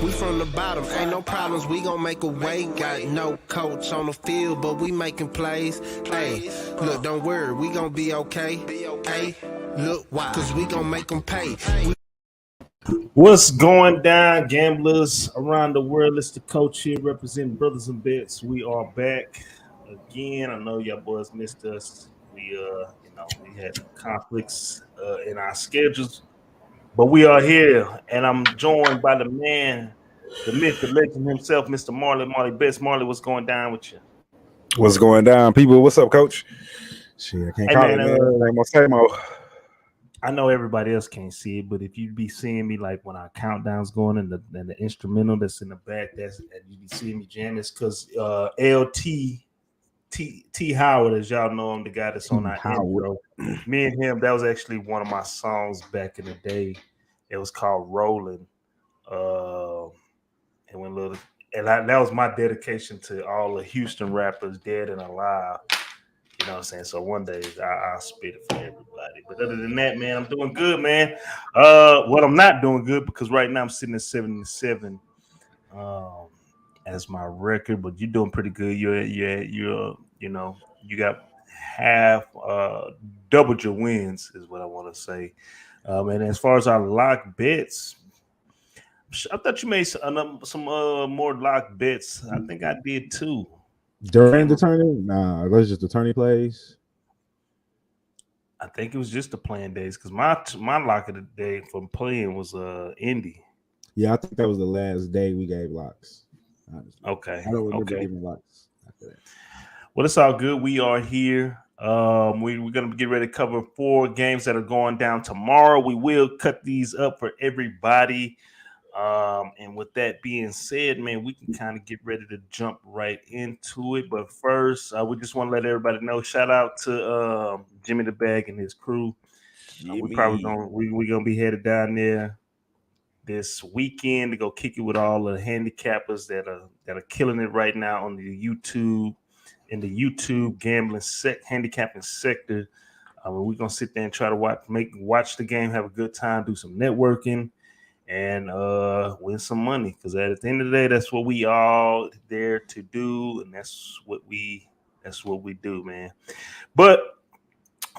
We from the bottom, ain't no problems, we gon' make a way. Got no coach on the field, but we making plays. Hey, look, don't worry, we gon' be okay. Hey, look, why? Cause we gon' make them pay. What's going down, gamblers around the world? It's the coach here representing Brothas N Bets. We are back again. I know y'all boys missed us. We had conflicts in our schedules, but we are here, and I'm joined by the man, the myth, the legend himself, Mr. Marley Bet. Marley, what's going down with you? What's going down, people? What's up, coach? Shit, I can't call it, man. I'm gonna say more. I know everybody else can't see it, but if you be seeing me like when our countdown's going and the instrumental that's in the back, and you be seeing me jam, it's because LT T Howard, as y'all know him, the guy that's on our intro. Me and him, that was actually one of my songs back in the day. It was called Rolling. That was my dedication to all the Houston rappers, dead and alive. You know what I'm saying? So one day I'll spit it for everybody. But other than that, man, I'm doing good, man. What I'm not doing good because right now I'm sitting at 7-7 as my record, but you're doing pretty good. You got half doubled your wins is what I want to say. And as far as our lock bets, I thought you made some more lock bets. I think I did too. During the tourney? Nah, that's just the tourney plays. I think it was just the playing days because my lock of the day from playing was Indy. Yeah, I think that was the last day we gave locks. Honestly. Okay. I don't remember giving locks after that. Well, it's all good. We are here. We're gonna get ready to cover 4 games that are going down tomorrow. We will cut these up for everybody. And with that being said, man, we can kind of get ready to jump right into it. But first, we just want to let everybody know. Shout out to Jimmy the Bag and his crew. We're probably gonna be headed down there this weekend to go kick it with all the handicappers that are killing it right now on the YouTube gambling handicapping sector. We're gonna sit there and try to watch the game, have a good time, do some networking, and win some money, because at the end of the day, that's what we all there to do, and that's what we do, man. But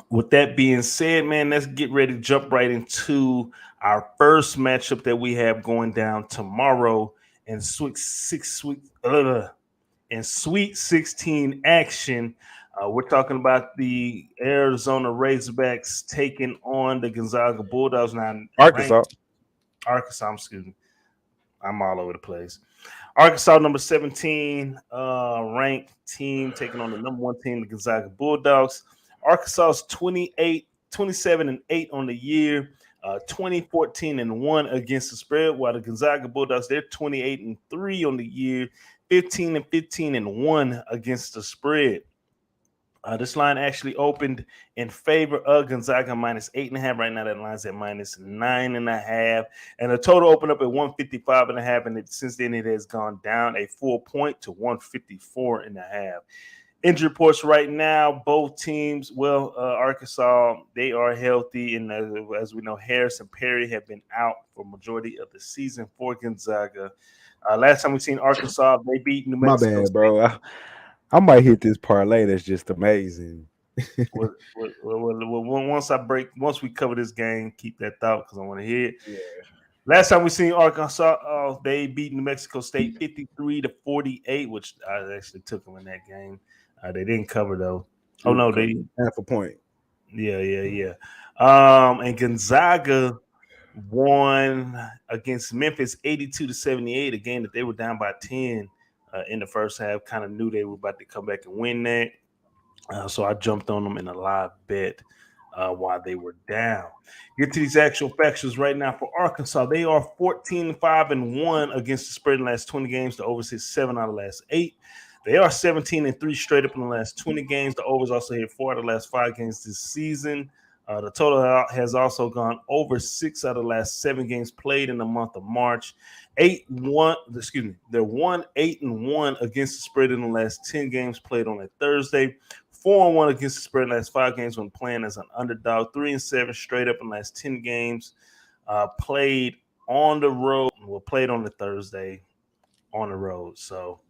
with that being said, man, let's get ready to jump right into our first matchup that we have going down tomorrow in Sweet 16 action. We're talking about the Arizona Razorbacks taking on the Gonzaga Bulldogs. Now, Arkansas, excuse me. I'm all over the place. Arkansas, number 17 ranked team, taking on the number 1 team, the Gonzaga Bulldogs. Arkansas's 27-8 on the year, 20-14-1 against the spread, while the Gonzaga Bulldogs, they're 28-3 on the year, 15-15-1 against the spread. This line actually opened in favor of Gonzaga -8.5. Right now, that line's at -9.5, and the total opened up at 155.5. And since then, it has gone down a full point to 154.5. Injury reports right now, both teams. Well, Arkansas, they are healthy, and as we know, Harris and Perry have been out for majority of the season for Gonzaga. Last time we seen Arkansas, they beat New Mexico. My bad, bro. I might hit this parlay. That's just amazing. Once we cover this game, keep that thought because I want to hear it. Yeah. Last time we seen Arkansas, they beat New Mexico State 53-48, which I actually took them in that game. They didn't cover though. Oh no, they half a point. Yeah. And Gonzaga won against Memphis 82-78, a game that they were down by 10 in the first half. Kind of knew they were about to come back and win that. So I jumped on them in a live bet while they were down. Get to these actual factions right now for Arkansas. They are 14-5-1 against the spread in the last 20 games. The overs hit 7 out of the last 8. They are 17-3 straight up in the last 20 games. The overs also hit 4 out of the last 5 games this season. The total has also gone over 6 out of the last 7 games played in the month of March. They're 1-8-1 against the spread in the last 10 games played on a Thursday. 4-1 against the spread in the last 5 games when playing as an underdog. 3-7 straight up in the last 10 games played on the road. We'll play it on the Thursday on the road. So,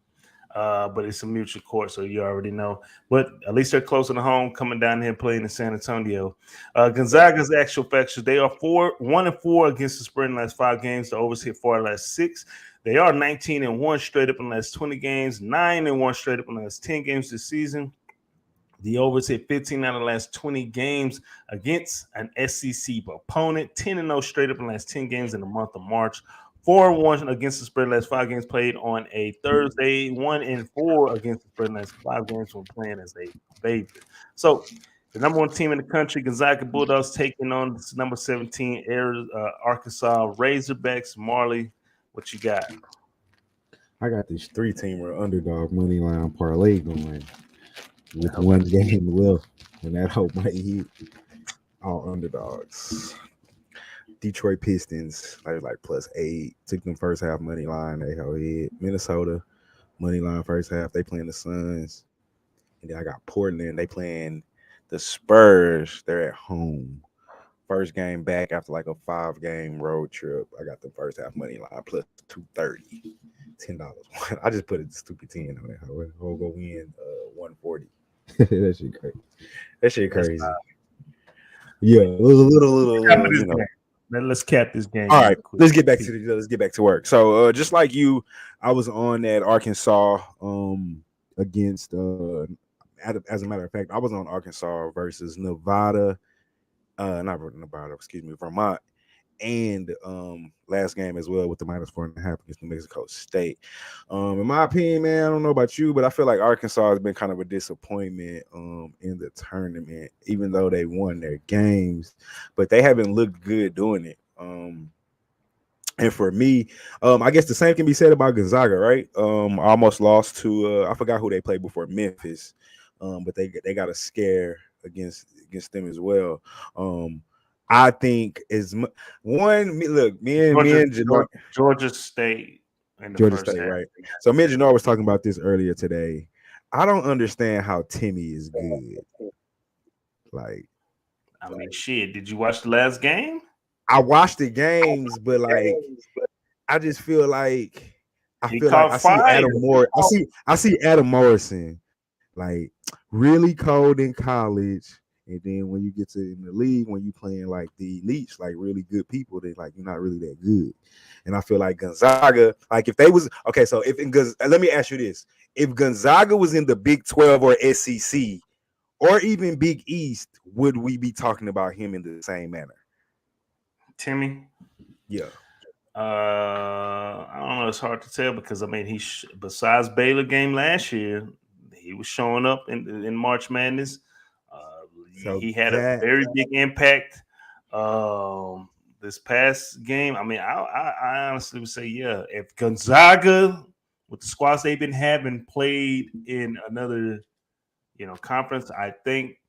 but it's a mutual court, so you already know. But at least they're closer to home, coming down here playing in San Antonio. Gonzaga's actual fixtures, they are 1-4 against the spread in the last 5 games. The overs hit 4 in the last 6. They are 19-1 straight up in the last 20 games, 9-1 straight up in the last 10 games this season. The overs hit 15 out of the last 20 games against an SEC opponent, 10-0 straight up in the last 10 games in the month of March. 4-1 against the spread last 5 games played on a Thursday. 1-4 against the spread last 5 games when playing as a favorite. So the number 1 team in the country, Gonzaga Bulldogs, taking on this number 17 Arkansas Razorbacks. Marley, what you got? I got this 3-teamer underdog money line parlay going with one game left, and that hope might hit. All underdogs. Detroit Pistons, like +8. Took them first half money line. They held it. Minnesota money line first half. They playing the Suns, and then I got Portland. They playing the Spurs. They're at home. First game back after like a 5-game road trip. I got the first half money line +230. $10. I just put a stupid 10 on it. I'll go win 140. That shit crazy. That shit crazy. Yeah, it was a little you know. Let's cap this game. All right, let's get back to work. So, just like you, I was on that Arkansas against. As a matter of fact, I was on Arkansas versus Nevada, Vermont, and last game as well with the -4.5 against New Mexico State. In my opinion, man, I don't know about you, but I feel like Arkansas has been kind of a disappointment in the tournament, even though they won their games, but they haven't looked good doing it. And for me, I guess the same can be said about Gonzaga, right? Almost lost to I forgot who they played before, Memphis, but they got a scare against them as well. I think is one. Look, me and Janor, Georgia State, right? So me and Janor was talking about this earlier today. I don't understand how Timmy is good. Like, I mean, shit. Did you watch the last game? I watched the games, but like, I just feel like I see Adam Moore. I see Adam Morrison like really cold in college. And then when you get to in the league, when you playing like the elites, like really good people, they like you're not really that good. And I feel like Gonzaga, like if they was okay, so let me ask you this: if Gonzaga was in the Big 12 or SEC or even Big East, would we be talking about him in the same manner? Timmy, yeah. I don't know. It's hard to tell because I mean, besides Baylor game last year, he was showing up in March Madness. So he had a very big impact this past game. I mean, I honestly would say, yeah, if Gonzaga, with the squads they've been having, played in another, conference, I think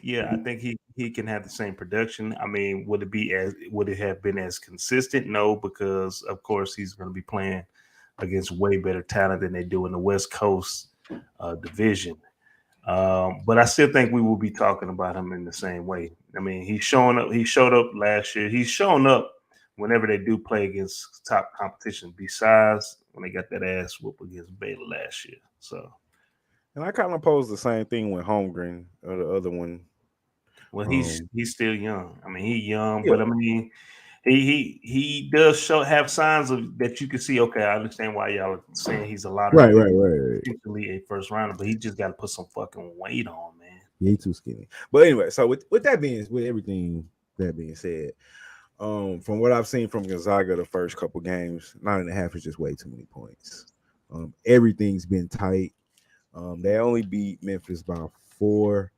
he can have the same production. I mean, would it have been as consistent? No, because of course he's going to be playing against way better talent than they do in the West Coast division. But I still think we will be talking about him in the same way. I mean, he showed up last year. He's shown up whenever they do play against top competition, besides when they got that ass whoop against Baylor last year. So, and I kind of pose the same thing with Holmgren or the other one. Well, he's still young. I mean, he's young, but I mean, he does have signs of that you can see. Okay, I understand why y'all are saying he's a lot of right. Potentially a first rounder, but he just got to put some fucking weight on, man. Yeah, he's too skinny. But anyway, so with everything that being said, from what I've seen from Gonzaga the first couple games, 9.5 is just way too many points. Everything's been tight. They only beat Memphis by 4.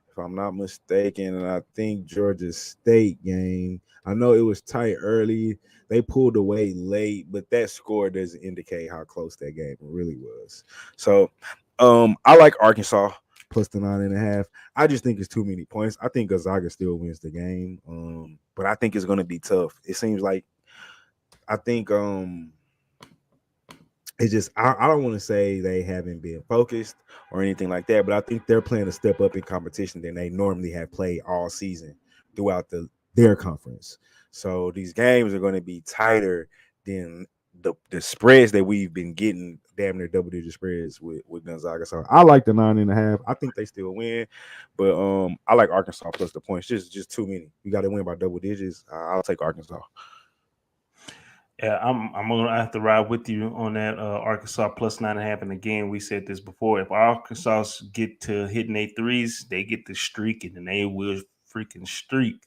If I'm not mistaken, and I think Georgia State game, I know it was tight early. They pulled away late, but that score doesn't indicate how close that game really was. So I like Arkansas plus the 9.5. I just think it's too many points. I think Gonzaga still wins the game, but I think it's going to be tough. It seems like it's just I don't want to say they haven't been focused or anything like that, but I think they're playing a step up in competition than they normally have played all season throughout their conference. So these games are going to be tighter than the spreads that we've been getting, damn near double-digit spreads with Gonzaga. So I like the 9.5. I think they still win, but I like Arkansas plus the points. Just too many. You got to win by double digits. I'll take Arkansas. Yeah, I'm gonna have to ride with you on that. Arkansas plus 9.5. And again, we said this before. If Arkansas get to hitting their threes, they get to streaking, and they will freaking streak.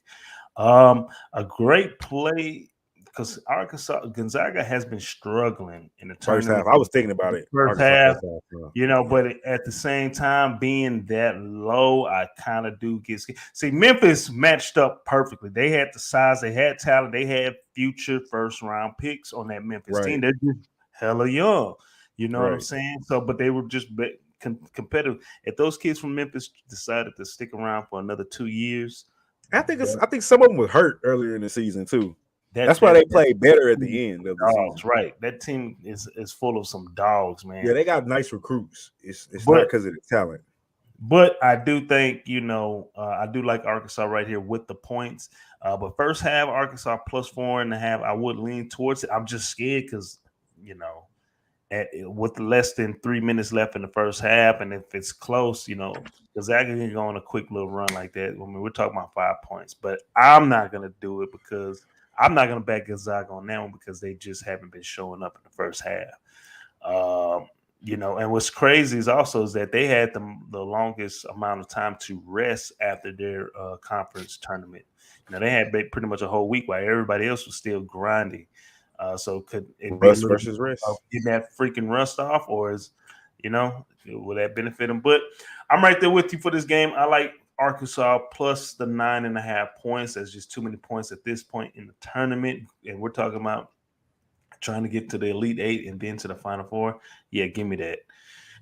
A great play because Gonzaga has been struggling in the First tournament. half, I was thinking about it. First Arkansas half, yeah. but at the same time, being that low, I kind of do get scared. See, Memphis matched up perfectly. They had the size, they had talent, they had future first round picks on that Memphis team. They're just hella young. You know what I'm saying? So, but they were just competitive. If those kids from Memphis decided to stick around for another 2 years, I think some of them was hurt earlier in the season too. That's why they played better at the end of the season. Right. That team is full of some dogs, man. Yeah, they got nice recruits. It's not because of the talent. But I do think, I do like Arkansas right here with the points. But first half, Arkansas plus 4.5, I would lean towards it. I'm just scared because, with less than 3 minutes left in the first half, and if it's close, Gonzaga can go on a quick little run like that. I mean, we're talking about 5 points, but I'm not going to do it because I'm not going to back Gonzaga on that one because they just haven't been showing up in the first half. And what's crazy is that they had the longest amount of time to rest after their conference tournament. They had pretty much a whole week while everybody else was still grinding. So could it rust versus rest? Get that freaking rust off, or will that benefit them? But I'm right there with you for this game. I like Arkansas plus the 9.5 points. That's just too many points at this point in the tournament, and we're talking about trying to get to the Elite Eight and then to the Final Four. Yeah, give me that.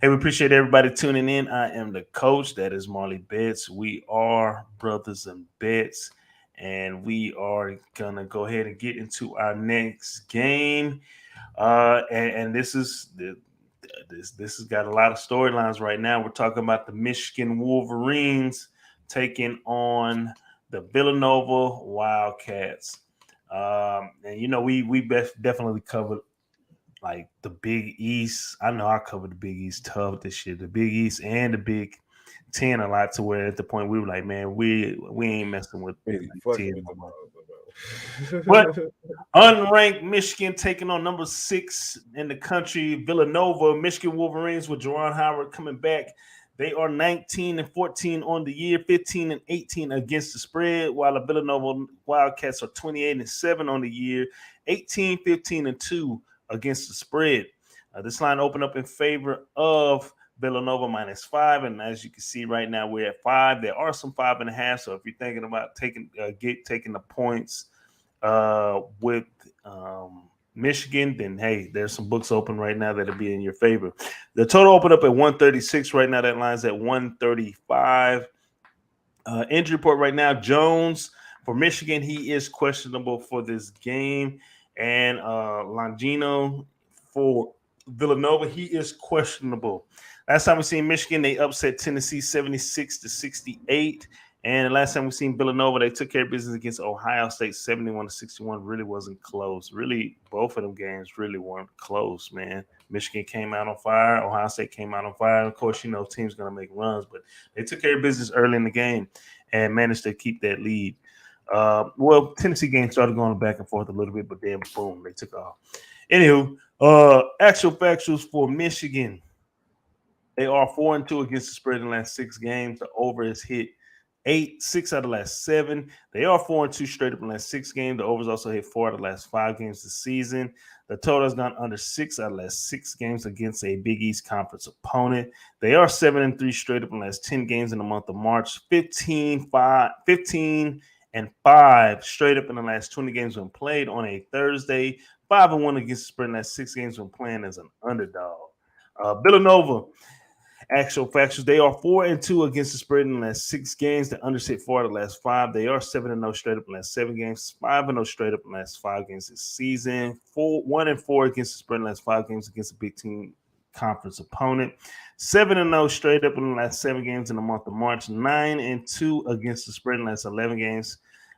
Hey, we appreciate everybody tuning in. I am the coach. That is Marley Bet. We are Brothas N Bets, and we are gonna go ahead and get into our next game. And this has got a lot of storylines right now. We're talking about the Michigan Wolverines taking on the Villanova Wildcats. And we definitely covered like the Big East. I know I covered the Big East tough this year, the Big East and the Big Ten a lot, to where at the point we were like, man, we ain't messing with Big Ten. But unranked Michigan taking on number 6 in the country, Villanova. Michigan Wolverines with Juwan Howard coming back. They are 19-14 on the year, 15-18 against the spread, while the Villanova Wildcats are 28-7 on the year, 18-15-2 against the spread. This line opened up in favor of Villanova -5, and as you can see right now, we're at 5. There are some 5.5. So if you're thinking about taking the points with Michigan, then hey, there's some books open right now that'll be in your favor. The total opened up at 136 right now. That line's at 135. Injury report right now: Jones for Michigan, he is questionable for this game, and Longino for Villanova, he is questionable. Last time we seen Michigan, they upset Tennessee 76-68. And the last time we seen Villanova, they took care of business against Ohio State 71-61. Really wasn't close. Really, both of them games really weren't close, man. Michigan came out on fire. Ohio State came out on fire. And of course, team's going to make runs, but they took care of business early in the game and managed to keep that lead. Tennessee game started going back and forth a little bit, but then boom, they took off. Anywho, actual factuals for Michigan. They are 4-2 against the spread in the last 6 games. The over is hit 6 out of the last 7. They are 4-2 straight up in the last 6 games. The overs also hit 4 out of the last 5 games this season. The total has gone under 6 out of the last 6 games against a Big East Conference opponent. They are 7-3 straight up in the last 10 games in the month of March. 15-5 straight up in the last 20 games when played on a Thursday. 5-1 against the spread in the last 6 games when playing as an underdog. Villanova. Actual factuals, they are 4-2 against the spread in the last 6 games. They underset 4 out of the last 5. They are 7-0 straight up in the last 7 games, 5-0 straight up in the last 5 games this season. 1-4 against the spread in the last 5 games against a Big Ten Conference opponent. 7-0 straight up in the last 7 games in the month of March. 9-2 against the spread in the last 11 games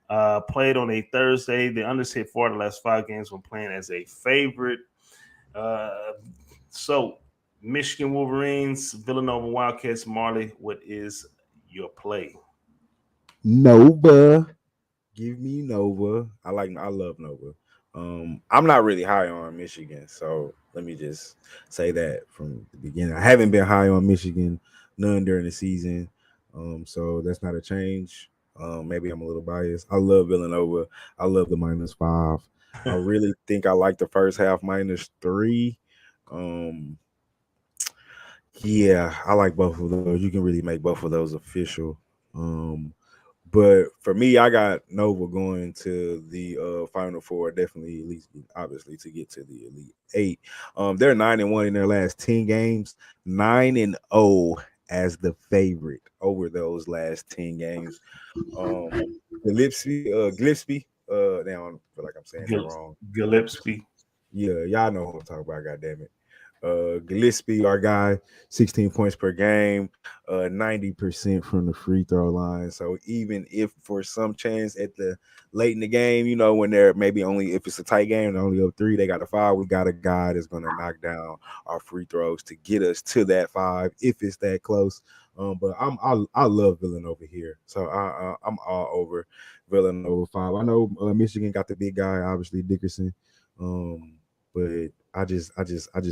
Played on a Thursday. The unders hit 4 of the last 5 games when playing as a favorite. So Michigan Wolverines, Villanova Wildcats. Marley, what is your play? Nova. Give me Nova. I love Nova. I'm not really high on Michigan, so let me just say that from the beginning. I haven't been high on Michigan none during the season. So that's not a change. Maybe I'm a little biased. I love Villanova. I love the -5. I really think I like the first half -3. Yeah, I like both of those. You can really make both of those official. But for me, I got Nova going to the Final Four, definitely, at least obviously to get to the Elite Eight. They're 9-1 in their last 10 games, 9-0 as the favorite over those last 10 games. Gillespie, now I feel like I'm saying that wrong. Gillespie. Yeah, y'all know who I'm talking about, goddammit. Gillespie, our guy, 16 points per game, 90% from the free throw line. So even if for some chance at the late in the game, when they're maybe only if it's a tight game, they're only up 3, they got a 5. We got a guy that's going to knock down our free throws to get us to that 5 if it's that close. But I love Villanova here, so I'm all over Villanova 5. I know Michigan got the big guy, obviously Dickerson, but I just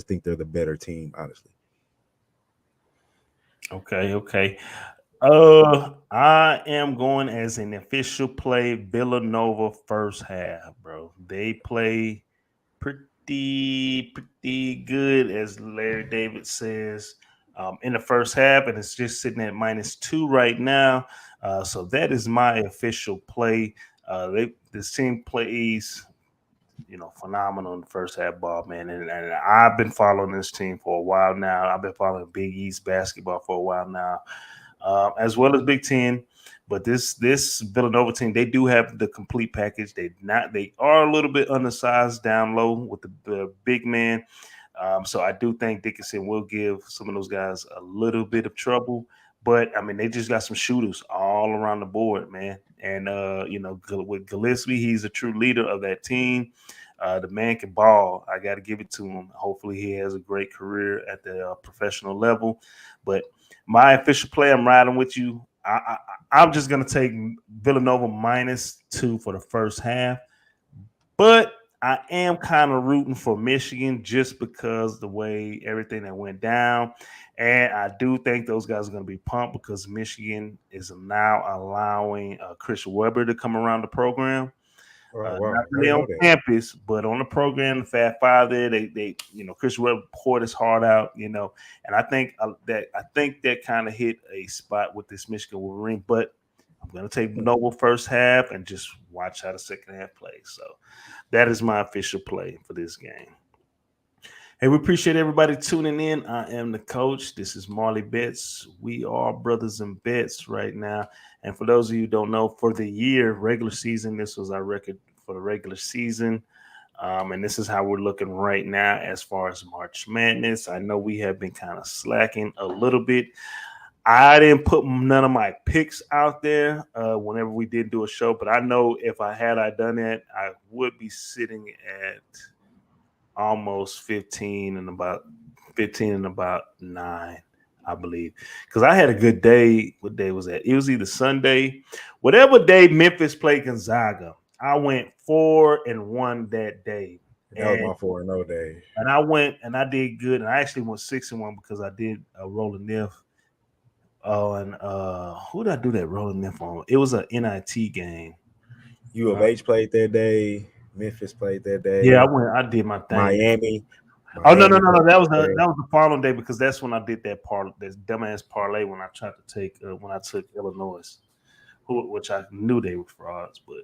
think they're the better team, honestly. Okay. I am going as an official play Villanova first half, bro. They play pretty good, as Larry David says, in the first half, and it's just sitting at -2 right now. So that is my official play. This team plays phenomenal in the first half ball, man. And I've been following this team for a while now. I've been following Big East basketball for a while now, as well as Big Ten. But this Villanova team, they do have the complete package. They are a little bit undersized down low with the big man. So I do think Dickinson will give some of those guys a little bit of trouble. But I mean, they just got some shooters all around the board, man. And with Gillespie, he's a true leader of that team. The man can ball. I got to give it to him. Hopefully, he has a great career at the professional level. But my official play, I'm riding with you. I'm just going to take Villanova -2 for the first half. But I am kind of rooting for Michigan just because the way everything that went down. And I do think those guys are going to be pumped because Michigan is now allowing Chris Webber to come around the program. Wow. Not really on campus, but on the program, the Fat Five there, they Chris Webber poured his heart out, and I think that kind of hit a spot with this Michigan Wolverine. But I'm going to take Noble first half and just watch how the second half plays. So that is my official play for this game. Hey, we appreciate everybody tuning in. I am the coach. This is Marley Bets. We are Brothas N Bets right now. And for those of you who don't know, for the year, regular season, this was our record for the regular season. And this is how we're looking right now as far as March Madness. I know we have been kind of slacking a little bit. I didn't put none of my picks out there whenever we did do a show, but I know if I done that, I would be sitting at almost 15 and about 9, I believe. Because I had a good day. What day was that? It was either Sunday. Whatever day Memphis played Gonzaga, I went 4-1 that day. That was my 4-0 day. And I went and I did good. And I actually went 6-1 because I did a rolling NIF. Oh, and who did I do that rolling NIF on? It was an NIT game. U of H played that day. Memphis played that day. Yeah, I did my thing. Miami. Oh no! That was the following day because that's when I did that dumbass parlay when I tried to take when I took Illinois, which I knew they were frauds. But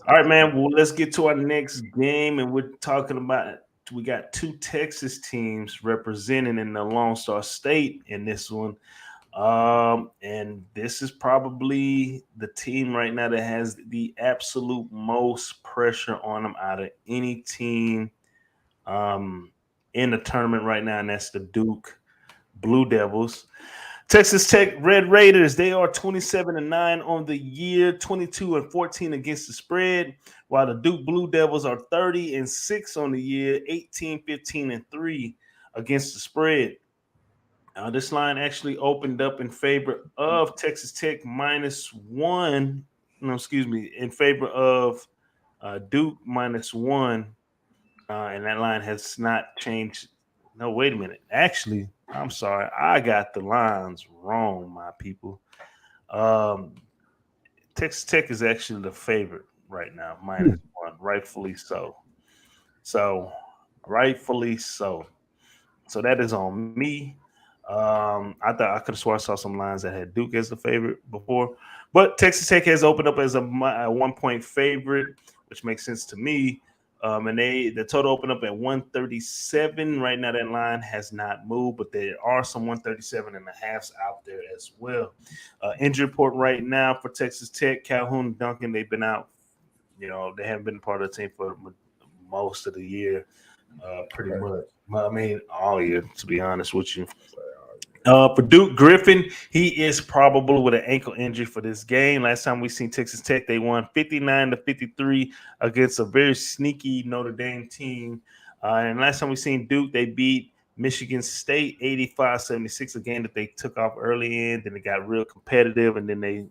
all right, man. Well, let's get to our next game, and we're talking about. We got 2 Texas teams representing in the Lone Star State in this one. And this is probably the team right now that has the absolute most pressure on them out of any team in the tournament right now, and that's the Duke Blue Devils. Texas Tech Red Raiders, they are 27-9 on the year, 22-14 against the spread, while the Duke Blue Devils are 30-6 on the year, 18-15-3 against the spread. This line actually opened up in favor of Texas Tech -1. No, excuse me, in favor of Duke -1, and that line has not changed. No, wait a minute. Actually, I'm sorry, I got the lines wrong, my people. Texas Tech is actually the favorite right now, -1, rightfully so. So, rightfully so. So that is on me. I thought I could have sworn I saw some lines that had Duke as the favorite before, but Texas Tech has opened up as a 1-point favorite, which makes sense to me. And the total opened up at 137. Right now, that line has not moved, but there are some 137.5s out there as well. Injury report right now for Texas Tech: Calhoun, Duncan. They've been out. They haven't been part of the team for most of the year, pretty much. I mean, all year, to be honest with you. For Duke, Griffin, he is probable with an ankle injury for this game. Last time we seen Texas Tech, they won 59-53 against a very sneaky Notre Dame team. And last time we seen Duke, they beat Michigan State 85-76, a game that they took off early in. Then it got real competitive, and then they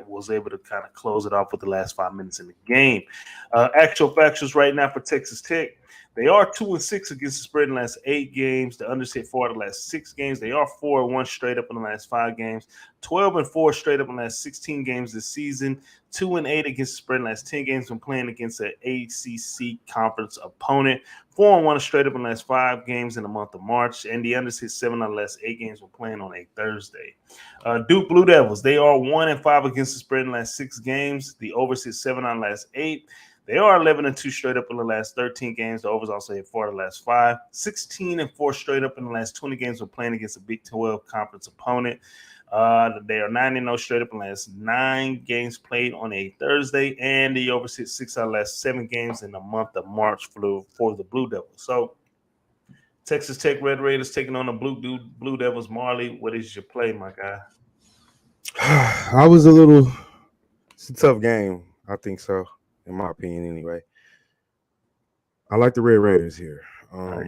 was able to kind of close it off with the last 5 minutes in the game. Actual factuals right now for Texas Tech. They are 2-6 against the spread in the last 8 games. The unders hit 4 of the last 6 games. They are 4-1 straight up in the last 5 games. 12-4 straight up in the last 16 games this season. 2-8 against the spread in the last 10 games when playing against an ACC conference opponent. 4-1 straight up in the last 5 games in the month of March. And the unders hit 7 of the last 8 games when playing on a Thursday. Duke Blue Devils, they are 1-5 against the spread in the last 6 games. The overs hit 7 on the last 8. They are 11-2 straight up in the last 13 games. The overs also hit 4 of the last 5. 16-4 straight up in the last 20 games when playing against a Big 12 conference opponent. They are 9-0 straight up in the last 9 games played on a Thursday. And the overs hit 6 out of the last 7 games in the month of March for the Blue Devils. So, Texas Tech Red Raiders taking on the Blue Devils. Marley, what is your play, my guy? It's a tough game. I think so. In my opinion, anyway. I like the Red Raiders here. Right.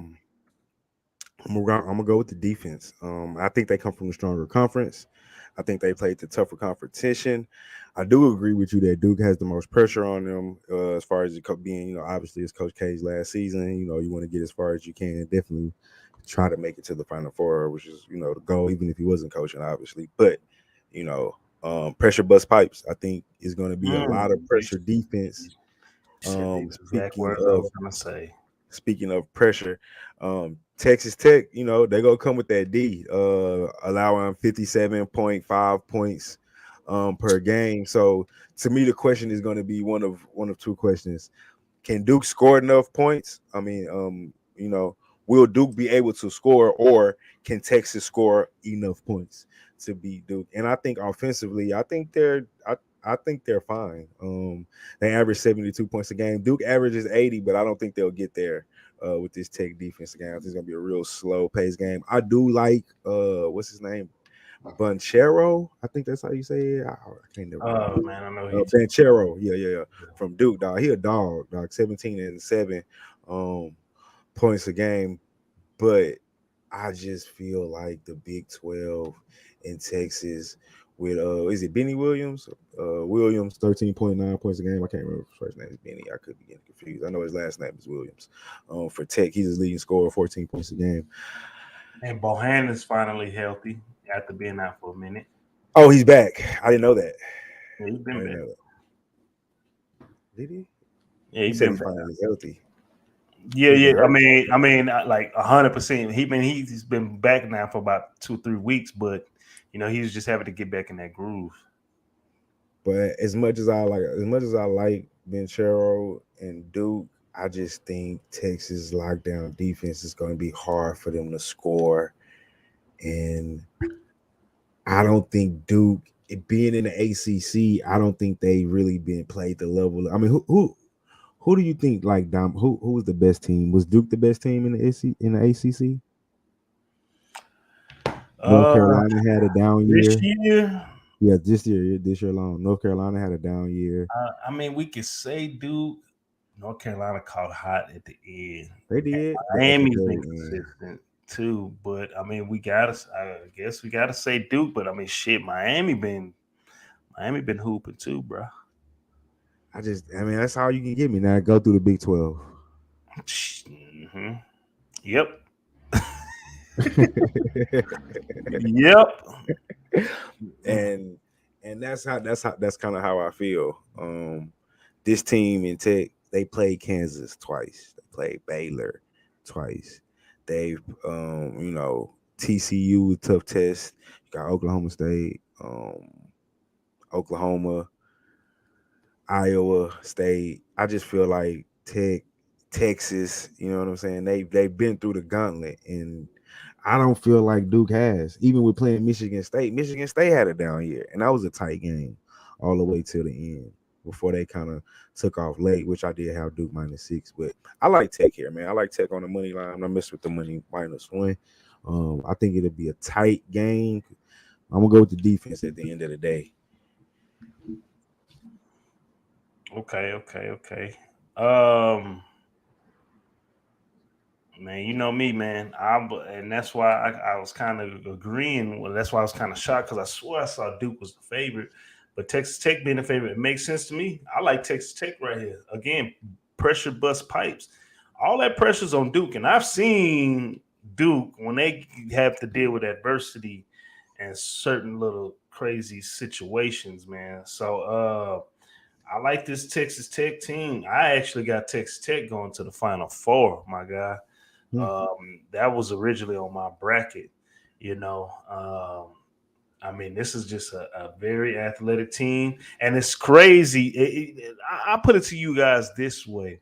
I'm gonna go with the defense. I think they come from a stronger conference. I think they played the tougher competition. I do agree with you that Duke has the most pressure on them as far as it being, obviously it's Coach K's last season. You want to get as far as you can. Definitely try to make it to the Final Four, which is, the goal, even if he wasn't coaching, obviously. But, pressure bust pipes, I think, is going to be a lot of pressure defense. Speaking of pressure, Texas Tech, they're going to come with that D, allowing 57.5 points per game. So to me, the question is going to be one of two questions. Can Duke score enough points? I mean, will Duke be able to score, or can Texas score enough points to beat Duke? And I think offensively, I think they're fine. They average 72 points a game. Duke averages 80, but I don't think they'll get there with this Tech defense game. I think it's gonna be a real slow paced game. I do like what's his name? Banchero. I think that's how you say it. I can't never. Oh man, I know Banchero. Yeah. From Duke, dog. He a dog. 17-7 points a game. But I just feel like the Big 12 in Texas with is it Benny Williams? Williams 13.9 points a game. I can't remember if his first name is Benny. I could be getting confused. I know his last name is Williams. For Tech, he's his leading scorer, 14 points a game. And Bohan is finally healthy after being out for a minute. Oh, he's back. I didn't know that. Yeah, he's been back. Did he? Yeah, he said he's finally healthy. Yeah. I mean, like 100%. He's been back now for about 2-3 weeks, but he's just having to get back in that groove. But as much as I like Banchero and Duke, I just think Texas lockdown defense is going to be hard for them to score, and I don't think Duke, being in the ACC, I don't think they really been played the level. I mean, who do you think, like, Dom? Who was the best team? Was Duke the best team in the ACC? North Carolina had a down year. This year, Yeah, this year alone. North Carolina had a down year. I mean, we could say Duke. North Carolina caught hot at the end. They did. Miami's been consistent too, but I mean, I guess we gotta say Duke, but I mean, shit, Miami been hooping too, bro. I mean, that's all you can give me now. Go through the Big 12. Mm-hmm. Yep. Yep. And that's kind of how I feel. This team in Tech, they played Kansas twice. They played Baylor twice. They've TCU with tough test. You got Oklahoma State, Oklahoma, Iowa State. I just feel like Texas, you know what I'm saying? They've been through the gauntlet, and I don't feel like Duke has. Even with playing Michigan State had a down year, and that was a tight game all the way to the end before they kind of took off late, which I did have Duke -6. But I like Tech here, man. I like Tech on the money line. I'm not messing with the money -1. I think it'll be a tight game. I'm gonna go with the defense at the end of the day. Okay. Man, you know me, man. And that's why I was kind of agreeing. Well, that's why I was kind of shocked because I swear I saw Duke was the favorite. But Texas Tech being the favorite, it makes sense to me. I like Texas Tech right here. Again, pressure bust pipes. All that pressure's on Duke. And I've seen Duke, when they have to deal with adversity and certain little crazy situations, man. So I like this Texas Tech team. I actually got Texas Tech going to the Final Four, my guy. That was originally on my bracket, you know. I mean, this is just a very athletic team, and it's crazy. I put it to you guys this way: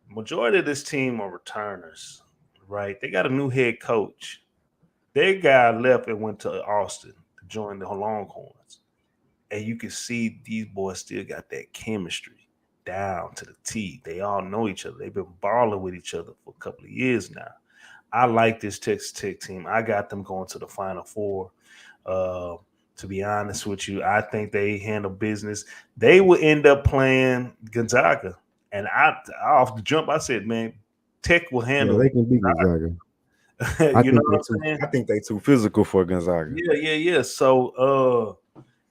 majority of this team are returners, right? They got a new head coach. Their guy left and went to Austin to join the Longhorns, and you can see these boys still got that chemistry down to the T. They all know each other. They've been balling with each other for a couple of years now. I like this Texas Tech team. I got them going to the Final Four. To be honest with you, I think they handle business. They will end up playing Gonzaga. And I off the jump, I said, man, Tech will handle. They can beat Gonzaga. I think they too physical for Gonzaga. Yeah. So,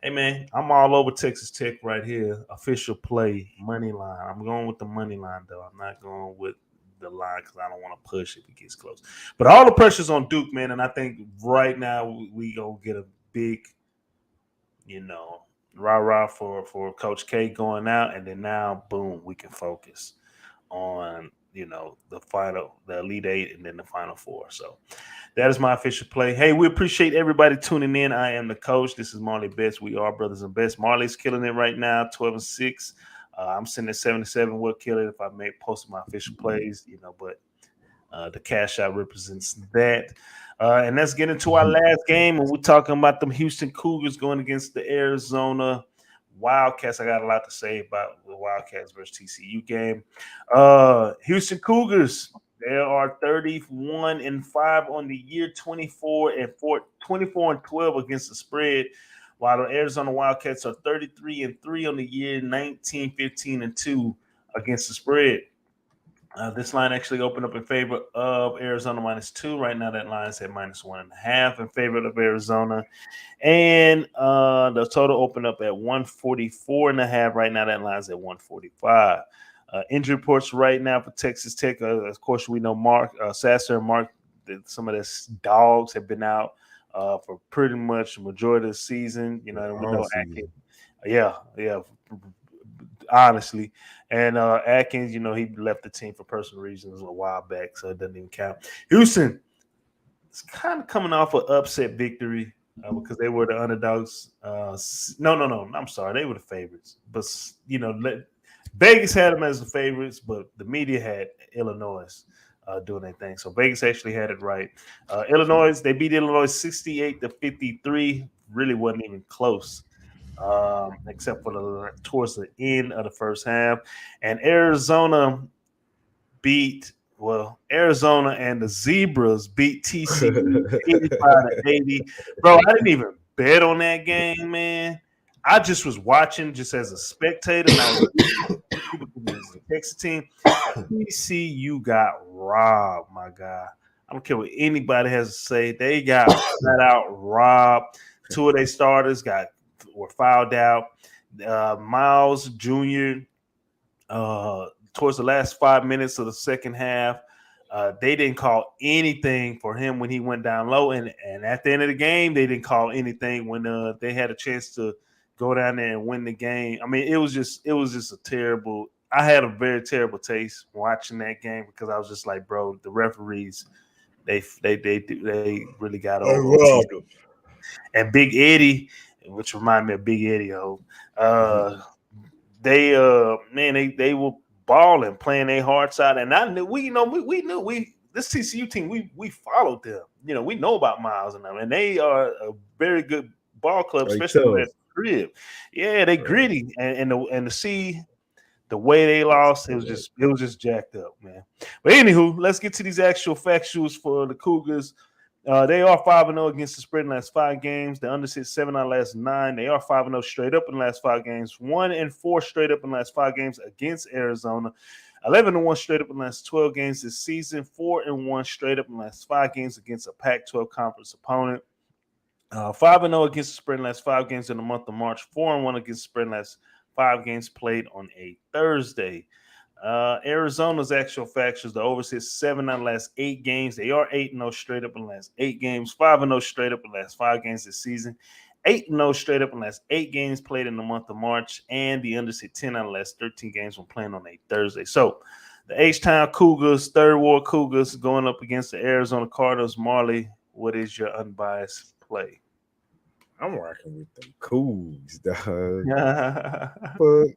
hey, man, I'm all over Texas Tech right here. Official play, money line. I'm going with the money line, though. I'm not going with the line because I don't want to push if it gets close. But all the pressure's on Duke, man, and I think right now we gonna get a big, rah-rah for Coach K going out, and then now, boom, we can focus on, the final, the Elite Eight, and then the Final Four. So that is my official play. Hey, we appreciate everybody tuning in. I am the coach. This is Marley Bet. We are Brothas N Bets. Marley's killing it right now, 12-6. I'm sitting at 7-7. We'll kill it if I post my official plays, but the cash out represents that. And let's get into our last game. And we're talking about them Houston Cougars going against the Arizona Wildcats. I got a lot to say about the Wildcats versus TCU game. Houston Cougars, they are 31-5 on the year, 24-12 against the spread, while the Arizona Wildcats are 33-3 on the year, 19-15-2 against the spread. This line actually opened up in favor of Arizona -2. Right now, that line is at -1.5 in favor of Arizona. And the total opened up at 144.5. Right now, that line is at 145. Injury reports right now for Texas Tech. Of course, we know Sasser and Mark, some of the dogs have been out for pretty much the majority of the season. And we know Atkins. Yeah. Honestly. And Atkins, he left the team for personal reasons a while back, so it doesn't even count. Houston is kind of coming off an upset victory because they were the underdogs. No. I'm sorry. They were the favorites. But, Vegas had them as the favorites, but the media had Illinois doing their thing. So Vegas actually had it right. Illinois, they beat Illinois 68-53. Really wasn't even close. Except for towards the end of the first half. And Arizona beat Arizona and the Zebras beat TCU 85-80. Bro, I didn't even bet on that game, man. I just was watching just as a spectator. And I was the Texas team. TCU got robbed, my guy. I don't care what anybody has to say. They got flat out robbed. Two of their starters were fouled out. Miles Jr. Towards the last 5 minutes of the second half, they didn't call anything for him when he went down low, and at the end of the game, they didn't call anything when they had a chance to go down there and win the game. I mean, it was just a terrible. I had a very terrible taste watching that game because I was just like, bro, the referees, they really got over. And Big Eddie, which reminded me of Big Eddie, they were balling, playing their hearts out, and I knew this TCU team we followed them. We know about Miles and them, and they are a very good ball club, especially at the crib. Yeah, they gritty, and to see the way they lost, it was just jacked up, man. But anywho, let's get to these actual factuals for the Cougars. They are 5-0 against the spread in the last 5 games. They undersized 7 out of the last 9. They are 5-0 straight up in the last 5 games. 1-4 straight up in the last 5 games against Arizona. 11-1 straight up in the last 12 games this season. 4-1 straight up in the last 5 games against a Pac-12 conference opponent. 5-0 against the spread in the last 5 games in the month of March. 4-1 against the spread in the last 5 games played on a Thursday. Arizona's actual factors, the overseas 7 out of the last 8 games. They are 8-0 straight up in the last 8 games, 5-0 straight up in the last 5 games this season, 8-0 straight up in the last 8 games played in the month of March, and the undersized 10 out of the last 13 games when playing on a Thursday. So the H-Town Cougars, Third Ward Cougars, going up against the Arizona Cardinals. Marley, what is your unbiased play? I'm rocking with them Cougs, dog. But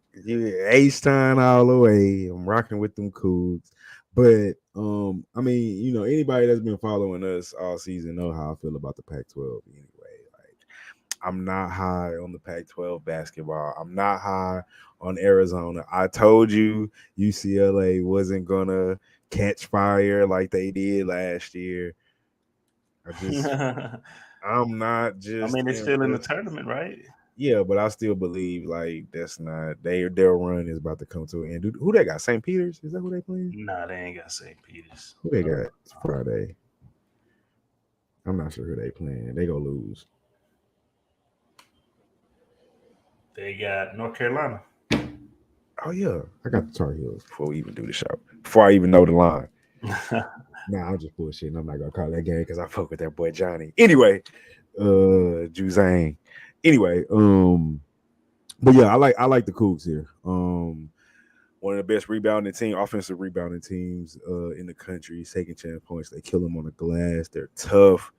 H-Town all the way. I'm rocking with them Cougs. But I mean, anybody that's been following us all season know how I feel about the Pac-12 anyway. Like, I'm not high on the Pac-12 basketball. I'm not high on Arizona. I told you UCLA wasn't gonna catch fire like they did last year. I'm not just. I mean, they're still in the tournament, right? Yeah, but I still believe like that's not their run is about to come to an end. Who they got? St. Peter's? Is that who they playing? Nah, they ain't got St. Peter's. Who they got? It's Friday. I'm not sure who they playing. They gonna lose. They got North Carolina. Oh yeah, I got the Tar Heels before we even do the show. Before I even know the line. Nah, I'm just bullshitting. I'm not gonna call that game because I fuck with that boy Johnny. Anyway, Juzang. Anyway, but yeah, I like the Cougs here. One of the best offensive rebounding teams in the country. Second chance points. They kill them on the glass. They're tough.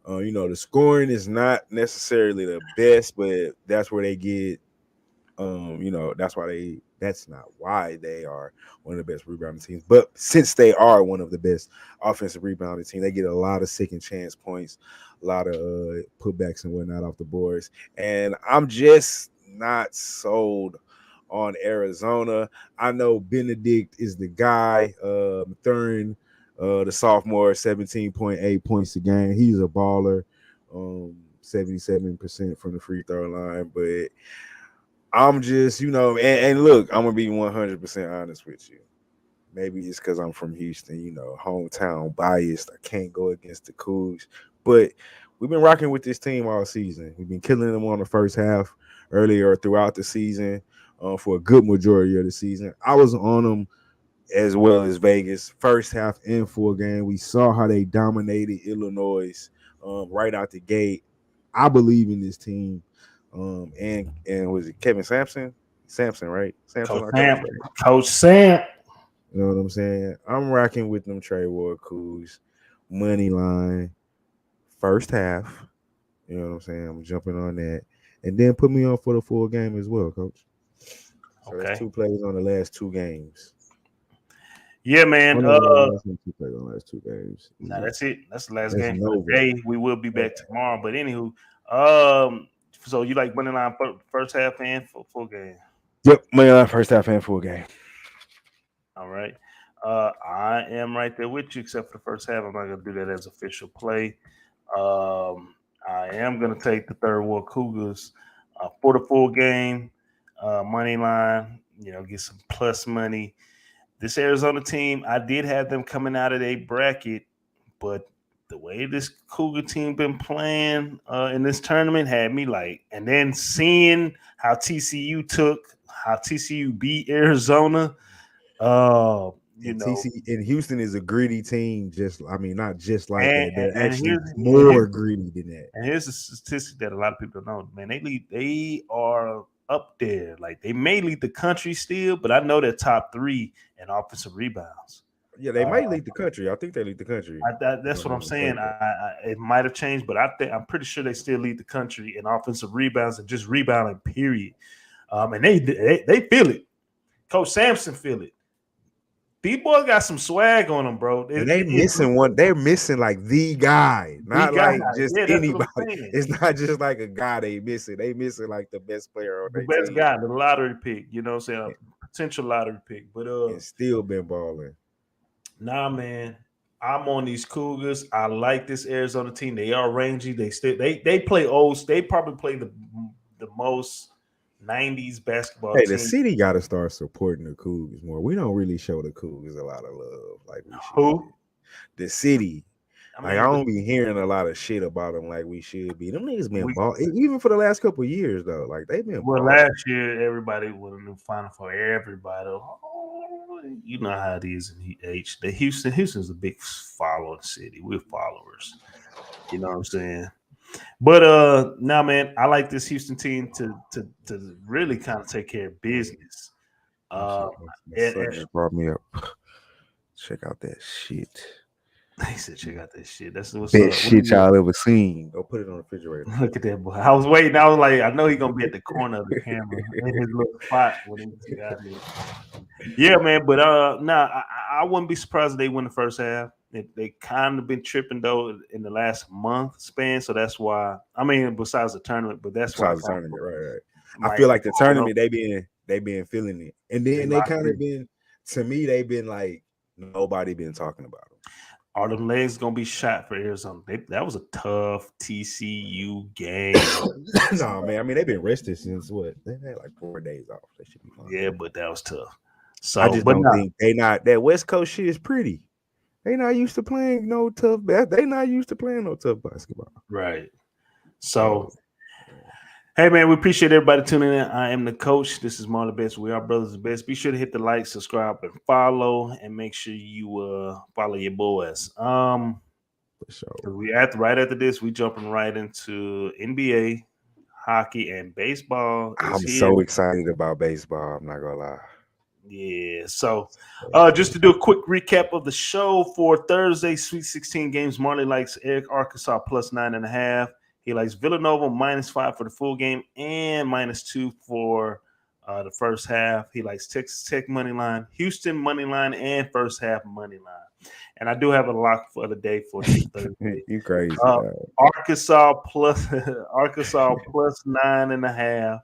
The scoring is not necessarily the best, but that's where they get. That's not why they are one of the best rebounding teams. But since they are one of the best offensive rebounding teams, they get a lot of second chance points, a lot of putbacks and whatnot off the boards. And I'm just not sold on Arizona. I know Benedict is the guy. Mathurin, the sophomore, 17.8 points a game. He's a baller, 77% from the free throw line. But I'm just, and look, I'm going to be 100% honest with you. Maybe it's because I'm from Houston, hometown biased. I can't go against the Cougs. But we've been rocking with this team all season. We've been killing them on the first half earlier throughout the season for a good majority of the season. I was on them as well as Vegas. First half and full game. We saw how they dominated Illinois right out the gate. I believe in this team. And was it Kevin Sampson? Sampson, right? Coach Sam. You know what I'm saying? I'm rocking with them Trey Ward Cougs. Money line. First half. You know what I'm saying? I'm jumping on that. And then put me on for the full game as well, Coach. So that's 2 plays on the last 2 games. Yeah, man. 2 plays on the last 2 games. Nah, that's it. That's the last game for the day. We will be back tomorrow. But anywho, so you like money line first half and full game? Yep, money line first half and full game. All right. I am right there with you, except for the first half. I'm not going to do that as official play. I am going to take the third ward Cougars for the full game, money line. Get some plus money. This Arizona team, I did have them coming out of a bracket, but the way this Cougar team been playing in this tournament had me like, and then seeing how TCU beat Arizona. And Houston is a gritty team. Not just like that. They're and actually more greedy than that. And here's a statistic that a lot of people don't know. Man, they are up there. Like they may lead the country still, but I know they're top 3 in offensive rebounds. Yeah, they might lead the country. I think they lead the country. That's what I'm saying. It might have changed, but I'm pretty sure they still lead the country in offensive rebounds and just rebounding. Period. And they feel it. Coach Sampson feel it. These boys got some swag on them, bro. They're missing one. They're missing like the guy, not like just anybody. It's not just like a guy they missing. They missing like the best player on their team. The best guy, the lottery pick. You know what I'm saying? Potential lottery pick. But and still been balling. Nah, man. I'm on these Cougars. I like this Arizona team. They are rangy. They play old. They probably play the most 90s basketball team. The city got to start supporting the Cougars more. We don't really show the Cougars a lot of love like we should. Who? The city. I don't be hearing a lot of shit about them like we should be. Them niggas been balling, even for the last couple of years though. Like they've been. Well, last year everybody was a new final for everybody. You know how it is in H. The Houston's a big following city. We're followers. You know what I'm saying? But now, man, I like this Houston team to really kind of take care of business. It brought me up. Check out that shit. He said, "Check out that shit. That's what's best shit y'all ever seen. Go put it on the refrigerator." Look at that boy. I was waiting. I was like, I know he's gonna be at the corner of the camera in his little spot when he got here. Yeah, man. But I wouldn't be surprised if they win the first half. They kind of been tripping though in the last month span, so that's why. I mean, besides the tournament, but that's why. The tournament, right. I feel like the tournament they been feeling it, and then they kind of been. To me, they've been like nobody been talking about them. Are them legs gonna be shot for Arizona? That was a tough TCU game. No, man. I mean, they've been rested since what? They had like 4 days off. They should be fine. Yeah, but that was tough. So I just don't think they not that West Coast shit is pretty. They not used to playing no tough. They not used to playing no tough basketball. Right. So, hey man, we appreciate everybody tuning in. I am the coach. This is Marley Bet. We are Brothas N Bets. Be sure to hit the like, subscribe, and follow, and make sure you follow your boys. For sure. Right after this, we jumping right into NBA, hockey, and baseball. I'm so excited about baseball. I'm not gonna lie. Yeah. So, just to do a quick recap of the show for Thursday, Sweet 16 games. Marley likes Arkansas plus 9.5. He likes Villanova -5 for the full game and -2 for the first half. He likes Texas Tech money line, Houston money line, and first half money line. And I do have a lock for the day for Thursday. You crazy? Arkansas plus 9.5.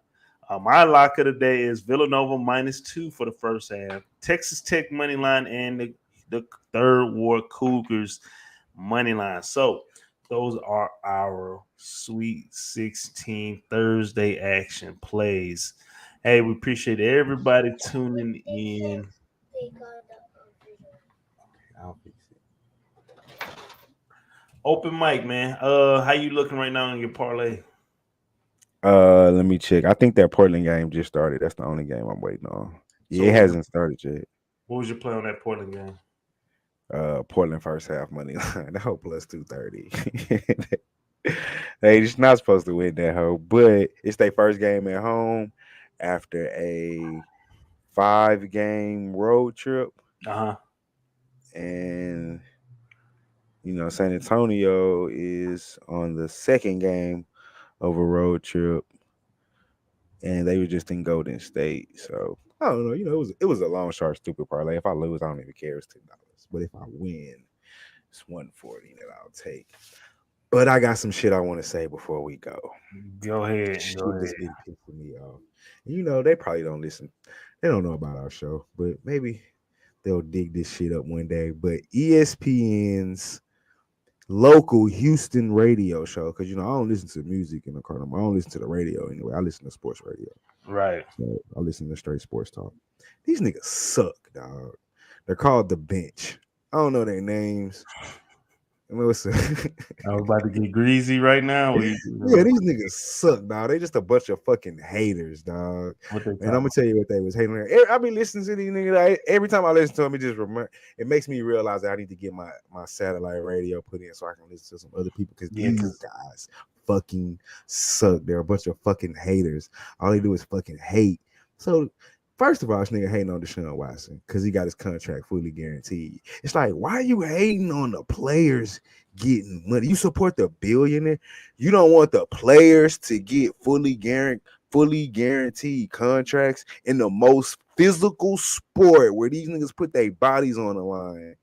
My lock of the day is Villanova -2 for the first half, Texas Tech money line, and the third ward Cougars money line. So those are our Sweet 16 Thursday action plays. Hey, we appreciate everybody tuning in. Open mic, man. How you looking right now in your parlay? Let me check. I think that Portland game just started. That's the only game I'm waiting on. Yeah, it hasn't started yet. What was your play on that Portland game? Portland first half money line. The whole plus 230. They just not supposed to win that hoe, but it's their first game at home after a 5-game road trip. And San Antonio is on the second game of a road trip, and they were just in Golden State. So I don't know. It was a long, short, stupid parlay. If I lose, I don't even care. It's $10. But if I win, it's $140 that I'll take. But I got some shit I want to say before we go. Go ahead. This been pissing me off. They probably don't listen. They don't know about our show, but maybe they'll dig this shit up one day. But ESPN's local Houston radio show, because I don't listen to music in the car. I don't listen to the radio anyway. I listen to sports radio. Right. So I listen to straight sports talk. These niggas suck, dog. They're called The Bench. I don't know their names. I was about to get greasy right now. Yeah, these niggas suck, dog. They just a bunch of fucking haters, dog. And I'm gonna tell you what they was hating on. I be listening to these niggas. Like, every time I listen to them, it makes me realize that I need to get my satellite radio put in so I can listen to some other people, because these guys fucking suck. They're a bunch of fucking haters. All they do is fucking hate. So first of all, this nigga hating on Deshaun Watson because he got his contract fully guaranteed. It's like, why are you hating on the players getting money? You support the billionaire. You don't want the players to get fully guaranteed contracts in the most physical sport where these niggas put their bodies on the line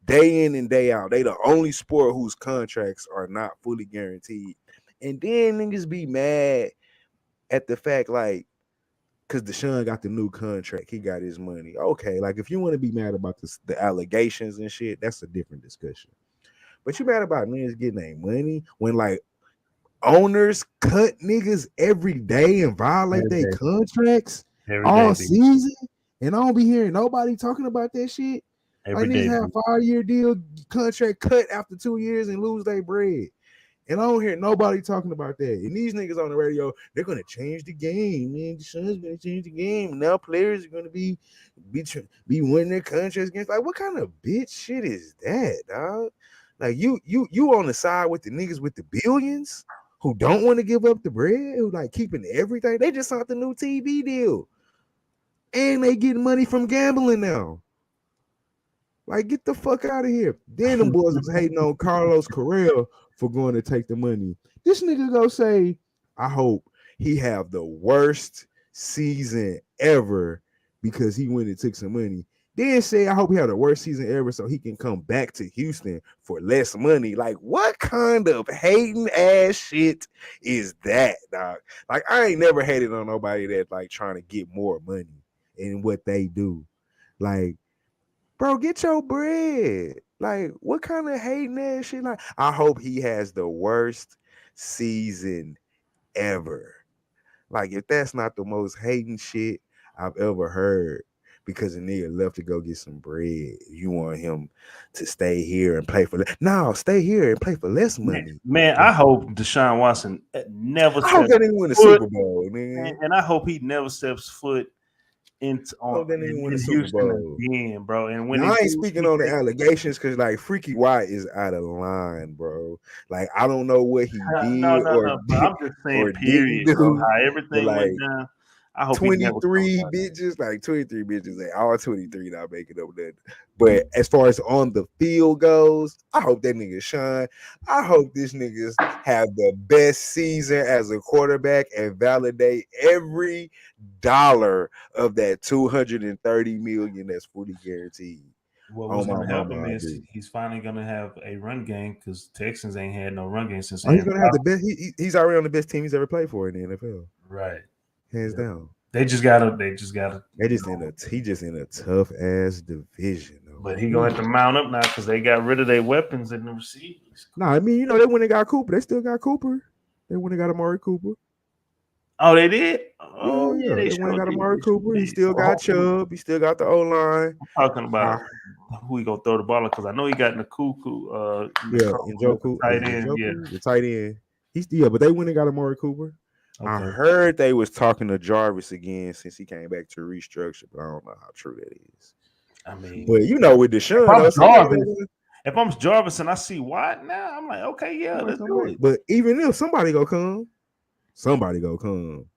day in and day out. They the only sport whose contracts are not fully guaranteed. And then niggas be mad at the fact, like, because Deshaun got the new contract, he got his money. Okay, like, if you want to be mad about the allegations and shit, that's a different discussion. But you mad about niggas getting their money when, like, owners cut niggas every day and violate their contracts all season, and I don't be hearing nobody talking about that shit. Like, niggas have a 5-year deal contract cut after 2 years and lose their bread. And I don't hear nobody talking about that. And these niggas on the radio, they're gonna change the game, man. Deshaun's gonna change the game. Now players are gonna be winning their contracts against. Like, what kind of bitch shit is that, dog? Like, you on the side with the niggas with the billions who don't want to give up the bread, who like keeping everything. They just signed the new TV deal, and they getting money from gambling now. Like, get the fuck out of here. Then them boys was hating on Carlos Correa for going to take the money. This nigga go say, I hope he have the worst season ever because he went and took some money. Then say, I hope he had the worst season ever so he can come back to Houston for less money. Like, what kind of hating ass shit is that, dog? Like, I ain't never hated on nobody that's like trying to get more money in what they do. Like, bro, get your bread. Like, what kind of hating ass shit? Like, I hope he has the worst season ever. Like, if that's not the most hating shit I've ever heard, because a nigga left to go get some bread, you want him to stay here and play for no, stay here and play for less money. Man, I hope Deshaun Watson never. I hope that nigga win the Super Bowl, man. And I hope he never steps foot into Houston again, bro. And when I ain't speaking on the allegations, because like Freaky White is out of line, bro. Like, I don't know what he did. No, I'm just saying, period, bro. How everything went down. I hope 23 bitches, like 23 bitches, like all 23 not making up that. But as far as on the field goes, I hope that nigga shine. I hope this niggas have the best season as a quarterback and validate every dollar of that $230 million that's fully guaranteed. What was going to happen is he's finally going to have a run game, because Texans ain't had no run game since. He's going to have the best. He's already on the best team he's ever played for in the NFL. Right. Hands down. He just in a tough ass division. But he gonna have to mount up now because they got rid of their weapons and the receivers. No, I mean, they went and got Cooper. They still got Cooper. They went and got Amari Cooper. Oh, they did? Oh, yeah. They went and got Amari Cooper. He still got Chubb. He still got the O-line. I'm talking about who he gonna throw the ball at, because I know he got Njoku. Njoku. Tight end. The tight end. But they went and got Amari Cooper. Okay. I heard they was talking to Jarvis again since he came back to restructure, but I don't know how true that is. I mean, but with Deshaun, if I'm Jarvis and I see Watt now, I'm like, okay, yeah, let's do it. But even if somebody go come. You know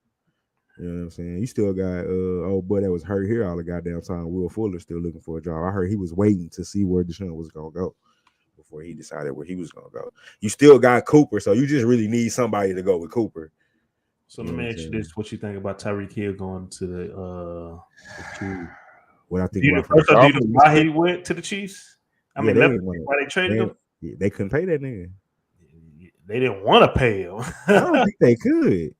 what I'm saying? You still got old boy that was hurt here all the goddamn time. Will Fuller still looking for a job. I heard he was waiting to see where Deshaun was gonna go before he decided where he was gonna go. You still got Cooper, so you just really need somebody to go with Cooper. So let me ask you this: what you think about Tyreek Hill going to the Chiefs? What I think about why he went to the Chiefs? I mean, why they traded him? They couldn't pay that nigga. They didn't want to pay him. I don't think they could.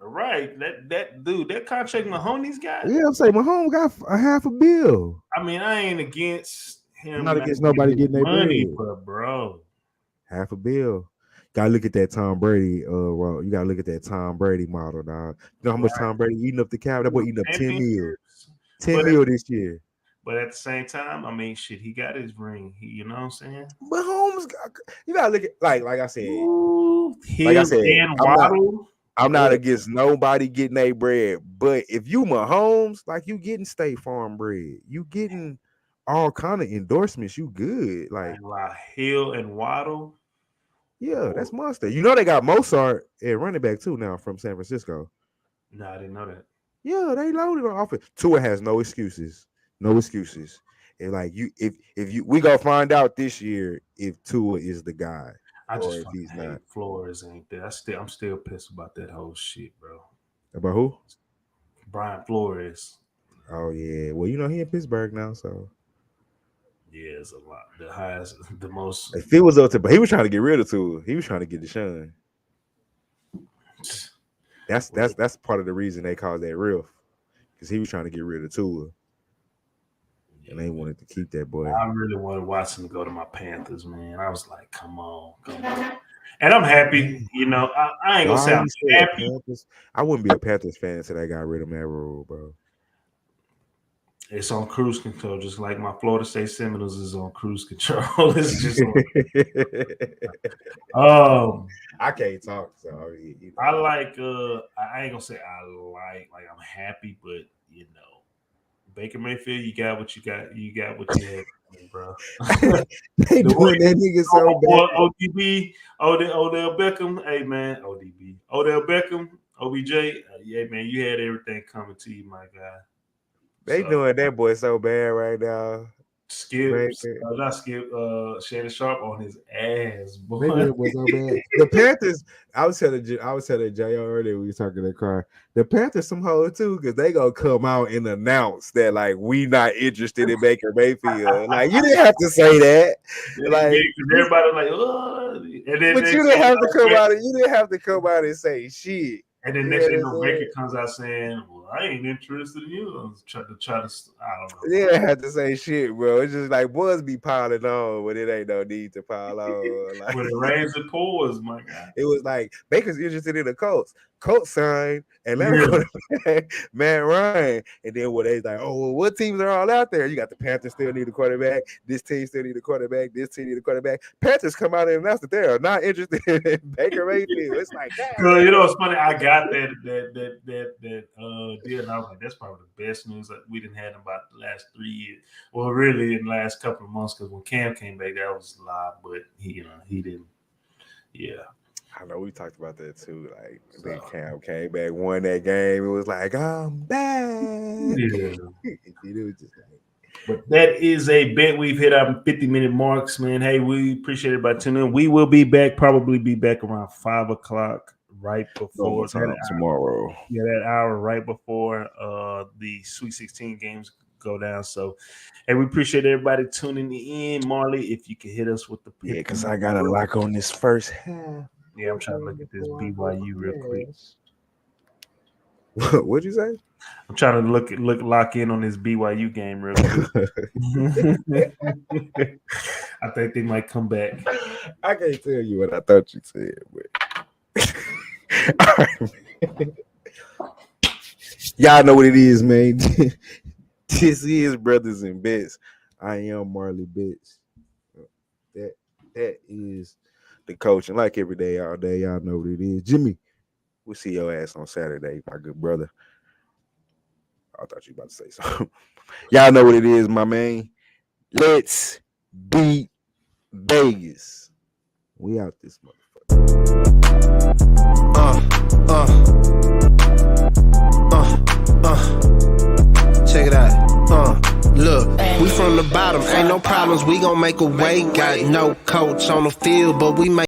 Right. That dude, that contract Mahoney's got. Yeah, I'm saying Mahomes got a half a bill. I mean, I ain't against him. I'm not against nobody getting their money, bread. but bro, half a bill. Gotta look at that Tom Brady. You gotta look at that Tom Brady model, dog. You know how much Tom Brady eating up the cap? That boy eating up 10 mil. 10 mil this year. But at the same time, I mean, shit, he got his ring. You know what I'm saying? Mahomes, you gotta look at like I said. Ooh, like I said, I'm not against nobody getting their bread, but if you Mahomes, like you getting State Farm bread, you getting all kind of endorsements. You good, like Hill and Waddle. Yeah, that's monster. You know they got Mozart at running back too now from San Francisco. No, I didn't know that. Yeah, they loaded on offense. Tua has no excuses. No excuses. And like we gonna find out this year if Tua is the guy. I just if he's not. Flores ain't there. I'm still pissed about that whole shit, bro. About who? Brian Flores. Oh yeah. Well, you know he in Pittsburgh now, so yeah, it's a lot. The highest, the most. If it was up to, but he was trying to get rid of Tua. He was trying to get Deshaun. That's part of the reason they called that riff, because he was trying to get rid of Tua. And they wanted to keep that boy. I really wanted Watson to go to my Panthers, man. I was like, come on. And I'm happy. You know, I ain't gonna say I'm happy. I wouldn't be a Panthers fan until they got rid of Matt Rule, bro. It's on cruise control, just like my Florida State Seminoles is on cruise control. It's just I can't talk, so I like I ain't gonna say I like I'm happy, but you know, Baker Mayfield, you got what you got. You got what you had, bro. They doing that nigga so bad. ODB, Odell Beckham. Hey, man. ODB. Odell Beckham, OBJ. Yeah, man, you had everything coming to you, my guy. They doing that boy so bad right now. Shannon Sharp on his ass, boy. So bad. The Panthers, I was telling JR earlier we were talking in the car. The Panthers somehow too, because they gonna come out and announce that like we not interested in Baker Mayfield. Like you didn't have to say that. Like everybody like, oh, and then but you didn't have to come out. You didn't have to come out and say shit. And then next thing Baker comes out saying, "Well, I ain't interested in you." I'm trying to, I don't know. Yeah, I had to say shit, bro. It's just like boys be piling on, but it ain't no need to pile on. Like, when it rains, it pours, my guy. It was like Baker's interested in the Colts. Colts signed Atlanta quarterback Matt Ryan, and then what they like, oh, well, what teams are all out there? You got the Panthers still need a quarterback. This team still need a quarterback. This team need a quarterback. Panthers come out and announce that they are not interested in Baker Mayfield. It's like, you know, it's funny. I got that deal, and I was like, that's probably the best news that we didn't have in about the last 3 years. Well, really, in the last couple of months, because when Cam came back, that was live, but he didn't. Yeah. I know we talked about that too. Like then Cam came back, won that game. It was like, I'm back. Yeah. But that is a bet. We've hit our 50-minute marks, man. Hey, we appreciate everybody tuning in. We will be back, probably be back around 5 o'clock, right before tomorrow. Yeah, that hour right before the Sweet 16 games go down. So, hey, we appreciate everybody tuning in. Marley, if you can hit us with the pick. Yeah, because I got a lock on this first half. Yeah, I'm trying to look at this BYU real quick. What'd you say? I'm trying to lock in on this BYU game real quick. I think they might come back. I can't tell you what I thought you said, but all right, y'all know what it is, man. This is Brothas N Bets. I am Marley Bet. That is the coach, and like every day, all day, y'all know what it is. Jimmy, we'll see your ass on Saturday, my good brother. I thought you were about to say something. Y'all know what it is, my man. Let's beat Vegas. We out this motherfucker. Check it out. Look, we from the bottom, ain't no problems. We gon' make a way. Got no coach on the field, but we make